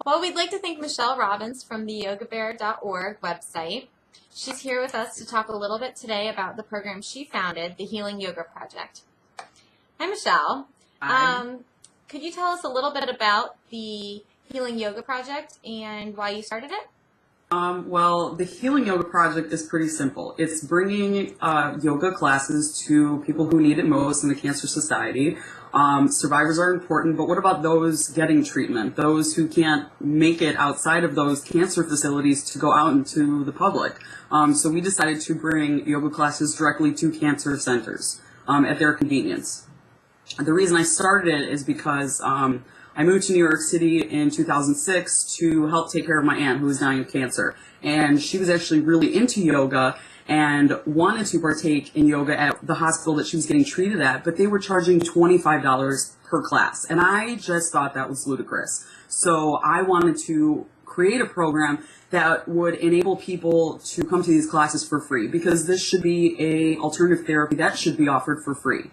Well, we'd like to thank Michelle Robbins from the yogabear.org website. She's here with us to talk a little bit today about the program she founded, the Healing Yoga Project. Hi, Michelle. Hi. Could you tell us a little bit about the Healing Yoga Project and why you started it? Well, the Healing Yoga Project is pretty simple. It's bringing yoga classes to people who need it most in the Cancer Society. Survivors are important, but what about those getting treatment, those who can't make it outside of those cancer facilities to go out into the public? So we decided to bring yoga classes directly to cancer centers at their convenience. The reason I started it is because I moved to New York City in 2006 to help take care of my aunt who was dying of cancer. And she was actually really into yoga and wanted to partake in yoga at the hospital that she was getting treated at, but they were charging $25 per class. And I just thought that was ludicrous. So I wanted to create a program that would enable people to come to these classes for free, because this should be an alternative therapy that should be offered for free.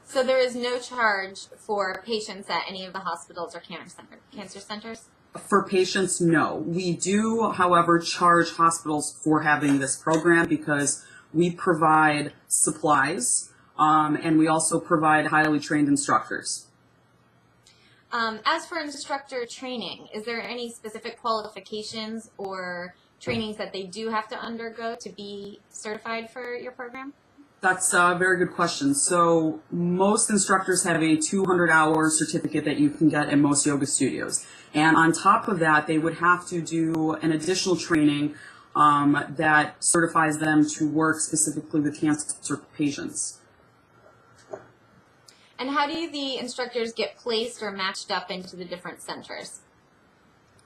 So there is no charge for patients at any of the hospitals or cancer centers? For patients, no. We do, however, charge hospitals for having this program because we provide supplies and we also provide highly trained instructors. As for instructor training, is there any specific qualifications or trainings that they do have to undergo to be certified for your program? That's a very good question. So most instructors have a 200-hour certificate that you can get in most yoga studios. And on top of that, they would have to do an additional training that certifies them to work specifically with cancer patients. And how do the instructors get placed or matched up into the different centers?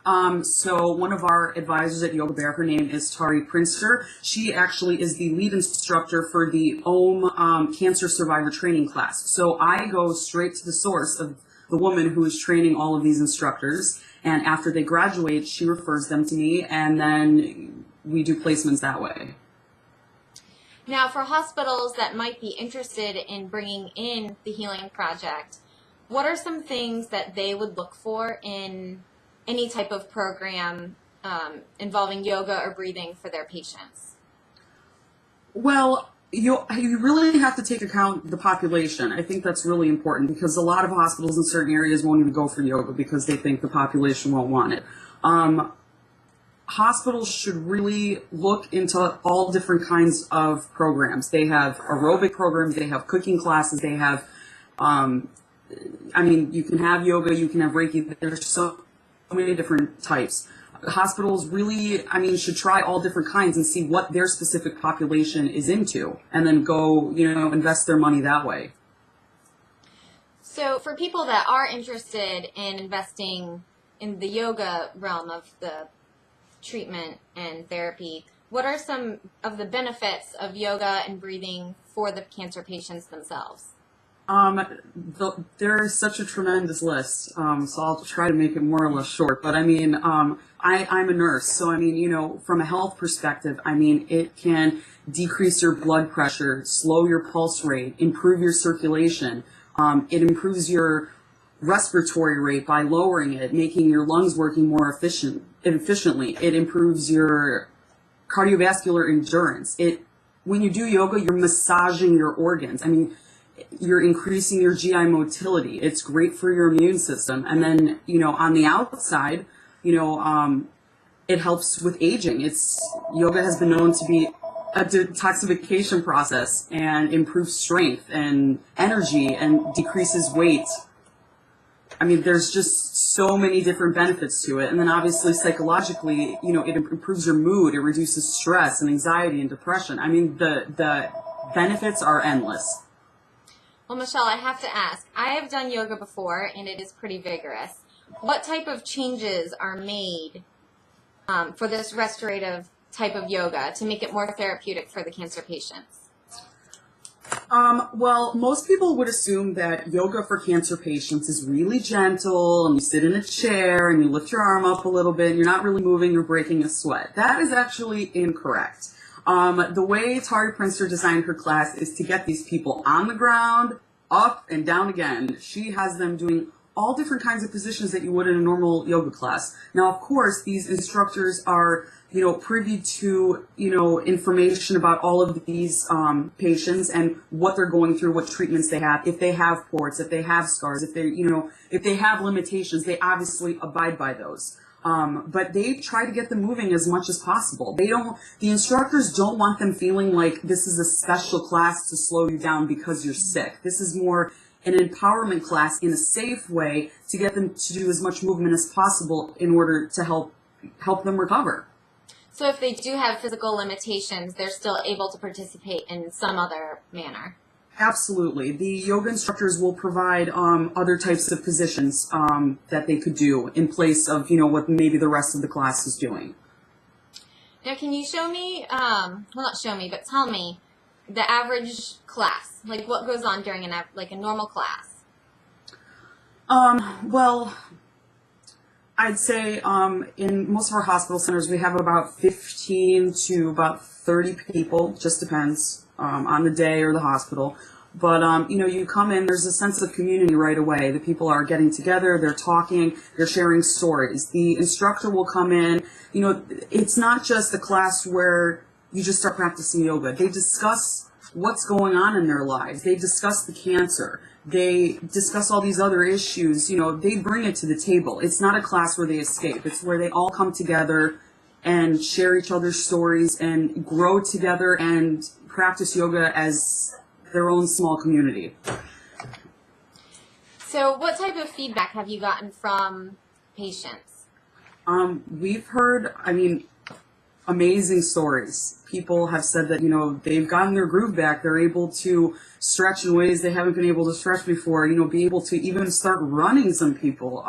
So one of our advisors at Yoga Bear, her name is Tari Prinster. She actually is the lead instructor for the OM Cancer Survivor Training class. So I go straight to the source of the woman who is training all of these instructors, and after they graduate, she refers them to me, and then we do placements that way. Now, for hospitals that might be interested in bringing in the Healing Project, what are some things that they would look for in any type of program involving yoga or breathing for their patients? Well, you really have to take account the population. I think that's really important because a lot of hospitals in certain areas won't even go for yoga because they think the population won't want it. Hospitals should really look into all different kinds of programs. They have aerobic programs, they have cooking classes, they have, you can have yoga, you can have Reiki, there's so many different types. Hospitals really, should try all different kinds and see what their specific population is into, and then go, invest their money that way. So for people that are interested in investing in the yoga realm of the treatment and therapy, what are some of the benefits of yoga and breathing for the cancer patients themselves? There's such a tremendous list, so I'll try to make it more or less short. But I'm a nurse, so from a health perspective, it can decrease your blood pressure, slow your pulse rate, improve your circulation. It improves your respiratory rate by lowering it, making your lungs working more efficiently. It improves your cardiovascular endurance. When you do yoga, you're massaging your organs. You're increasing your GI motility. It's great for your immune system. And then, on the outside, it helps with aging. Yoga has been known to be a detoxification process and improves strength and energy and decreases weight. There's just so many different benefits to it. And then obviously psychologically, it improves your mood. It reduces stress and anxiety and depression. The benefits are endless. Well, Michelle, I have to ask, I have done yoga before, and it is pretty vigorous. What type of changes are made for this restorative type of yoga to make it more therapeutic for the cancer patients? Well, most people would assume that yoga for cancer patients is really gentle, and you sit in a chair, and you lift your arm up a little bit, and you're not really moving or breaking a sweat. That is actually incorrect. The way Tari Prinster designed her class is to get these people on the ground, up and down again. She has them doing all different kinds of positions that you would in a normal yoga class. Now, of course, these instructors are, privy to, information about all of these patients and what they're going through, what treatments they have, if they have ports, if they have scars, if they have limitations, they obviously abide by those. But they try to get them moving as much as possible. The instructors don't want them feeling like this is a special class to slow you down because you're sick. This is more an empowerment class in a safe way to get them to do as much movement as possible in order to help them recover. So if they do have physical limitations, they're still able to participate in some other manner? Absolutely. The yoga instructors will provide other types of positions that they could do in place of, what maybe the rest of the class is doing. Now, can you show me, well, not show me, but tell me the average class, like what goes on during a normal class? Well, I'd say in most of our hospital centers we have about 15 to about 30 people, just depends on the day or the hospital. But, you come in, there's a sense of community right away. The people are getting together, they're talking, they're sharing stories. The instructor will come in, it's not just a class where you just start practicing yoga. They discuss what's going on in their lives. They discuss the cancer. They discuss all these other issues. They bring it to the table. It's not a class where they escape. It's where they all come together and share each other's stories and grow together and practice yoga as their own small community. So what type of feedback have you gotten from patients? We've heard, amazing stories. People have said that, they've gotten their groove back. They're able to stretch in ways they haven't been able to stretch before, be able to even start running, some people.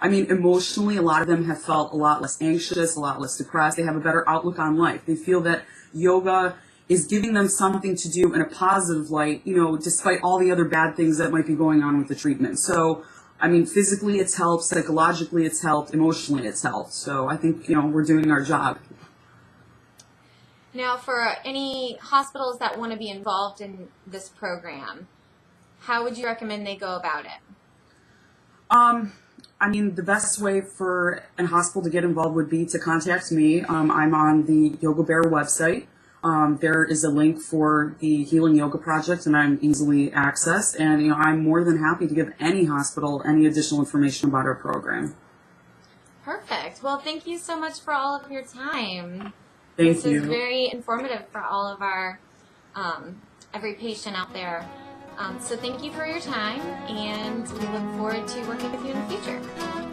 Emotionally, a lot of them have felt a lot less anxious, a lot less depressed. They have a better outlook on life. They feel that yoga is giving them something to do in a positive light, despite all the other bad things that might be going on with the treatment. So, physically it's helped, psychologically it's helped, emotionally it's helped. So I think, we're doing our job. Now, for any hospitals that want to be involved in this program, how would you recommend they go about it? The best way for a hospital to get involved would be to contact me. I'm on the Yoga Bear website. There is a link for the Healing Yoga Project, and I'm easily accessed. And, I'm more than happy to give any hospital any additional information about our program. Perfect. Well, thank you so much for all of your time. Thank you. This was very informative for all of our, every patient out there. So thank you for your time, and we look forward to working with you in the future.